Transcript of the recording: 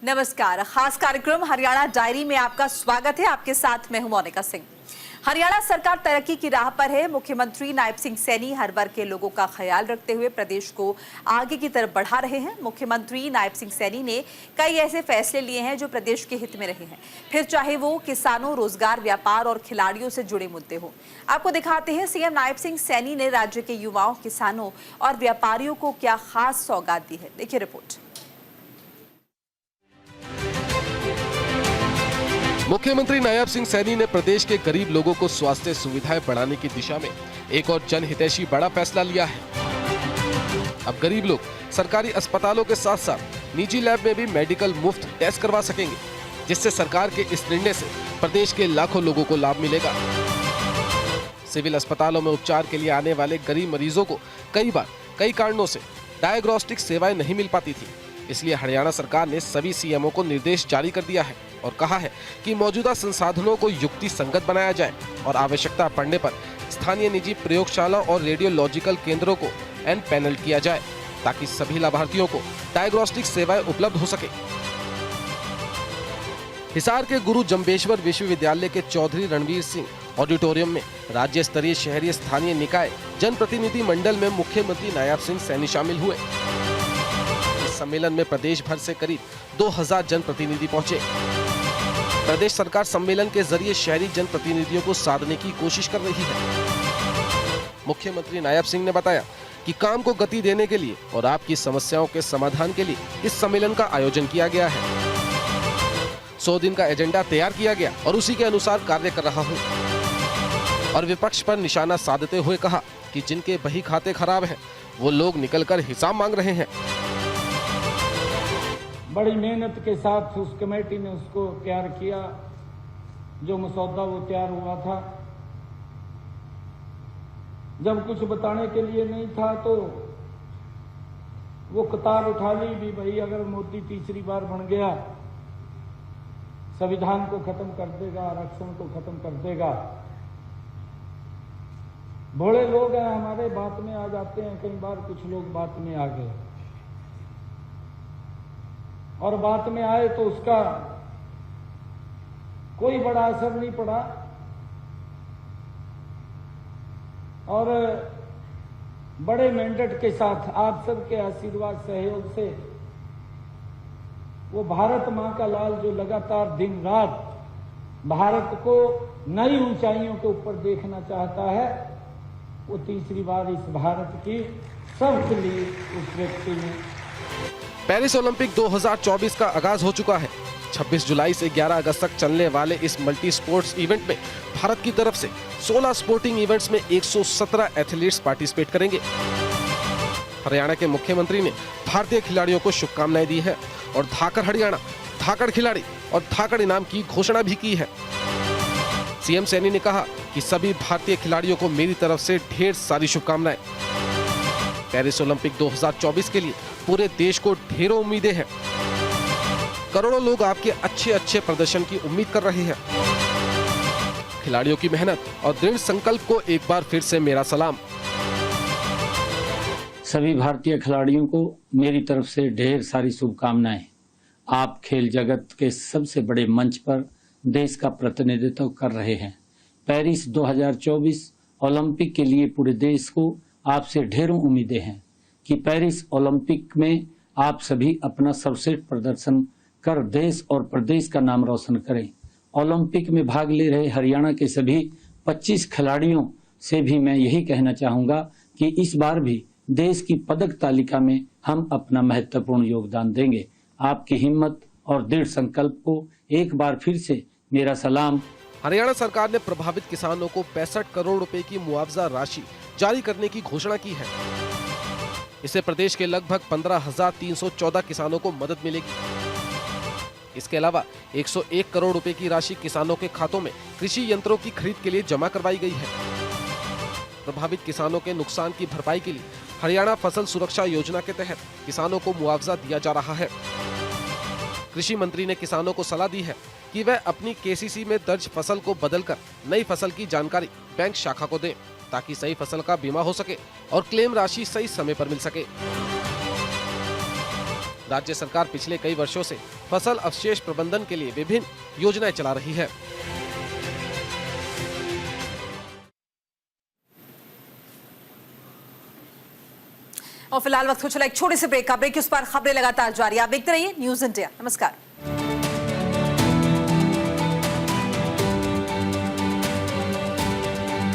नमस्कार। खास कार्यक्रम हरियाणा डायरी में आपका स्वागत है। आपके साथ मैं हूं मोनिका सिंह। हरियाणा सरकार तरक्की की राह पर है। मुख्यमंत्री नायब सिंह सैनी हर वर्ग के लोगों का ख्याल रखते हुए प्रदेश को आगे की तरफ बढ़ा रहे हैं। मुख्यमंत्री नायब सिंह सैनी ने कई ऐसे फैसले लिए हैं जो प्रदेश के हित में रहे हैं, फिर चाहे वो किसानों, रोजगार, व्यापार और खिलाड़ियों से जुड़े मुद्दे हो। आपको दिखाते हैं सीएम नायब सिंह सैनी ने राज्य के युवाओं, किसानों और व्यापारियों को क्या खास सौगात दी है। देखिए रिपोर्ट। मुख्यमंत्री नायब सिंह सैनी ने प्रदेश के गरीब लोगों को स्वास्थ्य सुविधाएं बढ़ाने की दिशा में एक और जनहितैषी बड़ा फैसला लिया है। अब गरीब लोग सरकारी अस्पतालों के साथ साथ निजी लैब में भी मेडिकल मुफ्त टेस्ट करवा सकेंगे, जिससे सरकार के इस निर्णय से प्रदेश के लाखों लोगों को लाभ मिलेगा। सिविल अस्पतालों में उपचार के लिए आने वाले गरीब मरीजों को कई बार कई कारणों से डायग्नोस्टिक सेवाएं नहीं मिल पाती थी। इसलिए हरियाणा सरकार ने सभी सीएमओ को निर्देश जारी कर दिया है और कहा है कि मौजूदा संसाधनों को युक्ति संगत बनाया जाए और आवश्यकता पड़ने पर स्थानीय निजी प्रयोगशाला और रेडियोलॉजिकल केंद्रों को एन पैनल किया जाए, ताकि सभी लाभार्थियों को डायग्नोस्टिक सेवाएं उपलब्ध हो सके। हिसार के गुरु जम्बेश्वर विश्वविद्यालय के चौधरी रणवीर सिंह ऑडिटोरियम में राज्य स्तरीय शहरी स्थानीय निकाय जनप्रतिनिधि मंडल में मुख्यमंत्री नायब सिंह सैनी शामिल हुए। इस सम्मेलन में प्रदेश भर से करीब 2000 जनप्रतिनिधि पहुंचे। प्रदेश सरकार सम्मेलन के जरिए शहरी जनप्रतिनिधियों को साधने की कोशिश कर रही है। मुख्यमंत्री नायब सिंह ने बताया कि काम को गति देने के लिए और आपकी समस्याओं के समाधान के लिए इस सम्मेलन का आयोजन किया गया है। 100 दिन का एजेंडा तैयार किया गया और उसी के अनुसार कार्य कर रहा हूँ। और विपक्ष पर निशाना साधते हुए कहा कि जिनके बही खाते खराब हैं, वो लोग निकलकर हिसाब मांग रहे हैं। बड़ी मेहनत के साथ उस कमेटी ने उसको तैयार किया। जो मसौदा वो तैयार हुआ था, जब कुछ बताने के लिए नहीं था तो वो कतार उठा ली भी भाई अगर मोदी तीसरी बार बन गया, संविधान को खत्म कर देगा, आरक्षण को खत्म कर देगा। भोले लोग हैं हमारे, बात में आ जाते हैं। कई बार कुछ लोग बात में आ गए और बात में आए तो उसका कोई बड़ा असर नहीं पड़ा और बड़े मैंडेट के साथ आप सबके आशीर्वाद सहयोग से वो भारत मां का लाल जो लगातार दिन रात भारत को नई ऊंचाइयों के ऊपर देखना चाहता है, वो तीसरी बार इस भारत की सबके लिए उस व्यक्ति ने। पेरिस ओलंपिक 2024 का आगाज हो चुका है। 26 जुलाई से 11 अगस्त तक चलने वाले इस मल्टी स्पोर्ट्स इवेंट में भारत की तरफ से 16 स्पोर्टिंग इवेंट्स में 117 एथलीट्स पार्टिसिपेट करेंगे। हरियाणा के मुख्यमंत्री ने भारतीय खिलाड़ियों को शुभकामनाएं दी है और धाकड़ हरियाणा, धाकड़ खिलाड़ी और धाकड़ इनाम की घोषणा भी की है। सीएम सैनी ने कहा कि सभी भारतीय खिलाड़ियों को मेरी तरफ से ढेर सारी शुभकामनाएं। पेरिस ओलंपिक 2024 के लिए पूरे देश को ढेरों उम्मीदें हैं। करोड़ों लोग आपके अच्छे प्रदर्शन की उम्मीद कर रहे हैं। खिलाड़ियों की मेहनत और दृढ़ संकल्प को एक बार फिर से मेरा सलाम। सभी भारतीय खिलाड़ियों को मेरी तरफ से ढेर सारी शुभकामनाएं। आप खेल जगत के सबसे बड़े मंच पर देश का प्रतिनिधित्व कर रहे हैं। पेरिस 2024 ओलंपिक के लिए पूरे देश को आपसे ढेरों उम्मीदें हैं कि पेरिस ओलंपिक में आप सभी अपना सर्वश्रेष्ठ प्रदर्शन कर देश और प्रदेश का नाम रोशन करें। ओलंपिक में भाग ले रहे हरियाणा के सभी 25 खिलाड़ियों से भी मैं यही कहना चाहूँगा कि इस बार भी देश की पदक तालिका में हम अपना महत्वपूर्ण योगदान देंगे। आपकी हिम्मत और दृढ़ संकल्प को एक बार फिर से मेरा सलाम। हरियाणा सरकार ने प्रभावित किसानों को 65 करोड़ रुपए की मुआवजा राशि जारी करने की घोषणा की है। इससे प्रदेश के लगभग 15,314 किसानों को मदद मिलेगी। इसके अलावा 101 करोड़ रुपए की राशि किसानों के खातों में कृषि यंत्रों की खरीद के लिए जमा करवाई गई है। प्रभावित किसानों के नुकसान की भरपाई के लिए हरियाणा फसल सुरक्षा योजना के तहत किसानों को मुआवजा दिया जा रहा है। कृषि मंत्री ने किसानों को सलाह दी है कि वह अपनी केसीसी में दर्ज फसल को बदलकर नई फसल की जानकारी बैंक शाखा को दें, ताकि सही फसल का बीमा हो सके और क्लेम राशि सही समय पर मिल सके। राज्य सरकार पिछले कई वर्षों से फसल अवशेष प्रबंधन के लिए विभिन्न योजनाएं चला रही है। और फिलहाल वक्त को चला एक छोटे से ब्रेक का। ब्रेक के उस पार खबरें लगातार जारी। आप देखते रहिए न्यूज़ इंडिया। नमस्कार।